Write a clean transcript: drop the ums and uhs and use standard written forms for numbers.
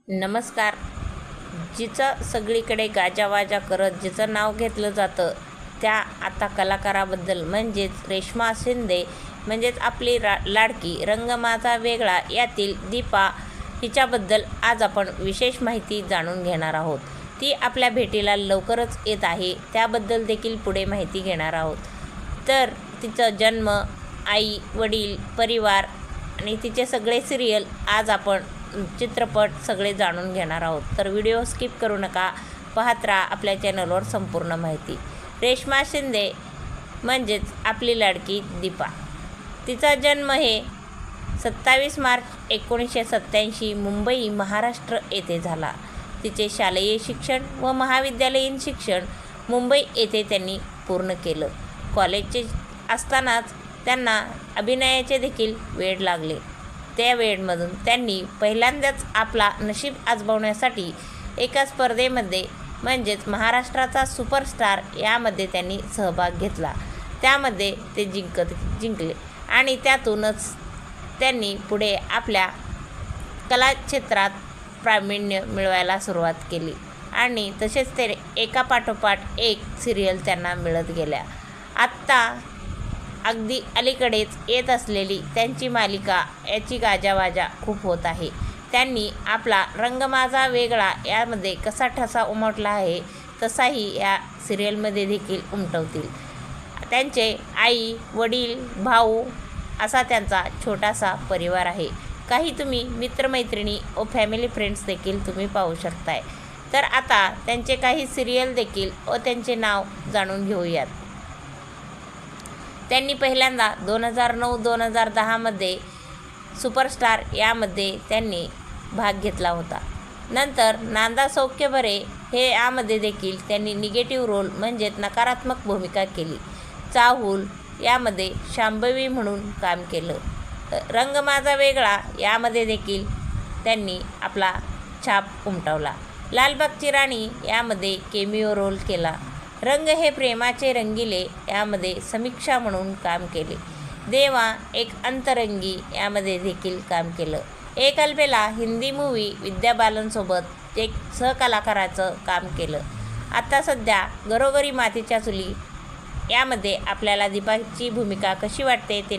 नमस्कार. जिचं सगळीकडे गाजावाजा करत जिचं नाव घेतलं जातं त्या आता कलाकाराबद्दल म्हणजेच रेश्मा शिंदे म्हणजेच आपली लाडकी रंग माझा वेगळा यातील दीपा हिच्याबद्दल आज आपण विशेष माहिती जाणून घेणार आहोत. ती आपल्या भेटीला लवकरच येत आहे, त्याबद्दल देखील पुढे माहिती घेणार आहोत. तर तिचा जन्म, आई वडील, परिवार आणि तिचे सगळे सिरियल आज आपण चित्रपट सगळे जाणून घेणार आहोत. तर व्हिडिओ स्किप करू नका, पाहत राहा आपल्या चॅनलवर संपूर्ण माहिती. रेश्मा शिंदे म्हणजेच आपली लाडकी दीपा. तिचा जन्म हे 27 मार्च 1987 मुंबई महाराष्ट्र येथे झाला. तिचे शालेय शिक्षण व महाविद्यालयीन शिक्षण मुंबई येथे त्यांनी पूर्ण केलं. कॉलेजचे असतानाच त्यांना अभिनयाचे देखील वेड लागले. त्या वेळमधून त्यांनी पहिल्यांदाच आपला नशीब आजमावण्यासाठी एका स्पर्धेमध्ये म्हणजेच महाराष्ट्राचा सुपरस्टार यामध्ये त्यांनी सहभाग घेतला. त्यामध्ये ते जिंकले आणि त्यातूनच त्यांनी पुढे आपल्या कलाक्षेत्रात प्रावीण्य मिळवायला सुरुवात केली आणि तसेच ते एकापाठोपाठ एक सिरियल त्यांना मिळत गेल्या. आत्ता अगदी अलीकडेच येत असलेली त्यांची मालिका याची गाजावाजा खूप होत आहे. त्यांनी आपला रंग माझा वेगळा यामध्ये कसा ठसा उमटला आहे तसाही या सिरियलमध्ये देखील उमटवतील. त्यांचे आई वडील भाऊ असा त्यांचा छोटासा परिवार आहे. काही तुम्ही मित्रमैत्रिणी व फॅमिली फ्रेंड्स देखील तुम्ही पाहू शकताय. तर आता त्यांचे काही सिरियल देखील व त्यांचे नाव जाणून घेऊयात. त्यांनी पहिल्यांदा 2009-2010 मध्ये सुपरस्टार यामध्ये त्यांनी भाग घेतला होता. नंतर नांदा सौख्य बरे हे यामध्ये देखील त्यांनी निगेटिव्ह रोल म्हणजेच नकारात्मक भूमिका केली. चाहूल यामध्ये शांभवी म्हणून काम केलं. रंग माझा वेगळा यामध्ये देखील त्यांनी आपला छाप उमटवला. लालबागची राणी यामध्ये केमिओ रोल केला. रंग हे प्रेमाचे रंगिले यामध्ये समीक्षा म्हणून काम केले. देवा एक अंतरंगी यामध्ये देखील काम केलं. एक अलबेला हिंदी मूवी विद्या बालनसोबत एक सहकलाकाराचं काम केलं. आता सध्या घरोघरी मातीच्या चुली यामध्ये आपल्याला दीपाची भूमिका कशी वाटते ते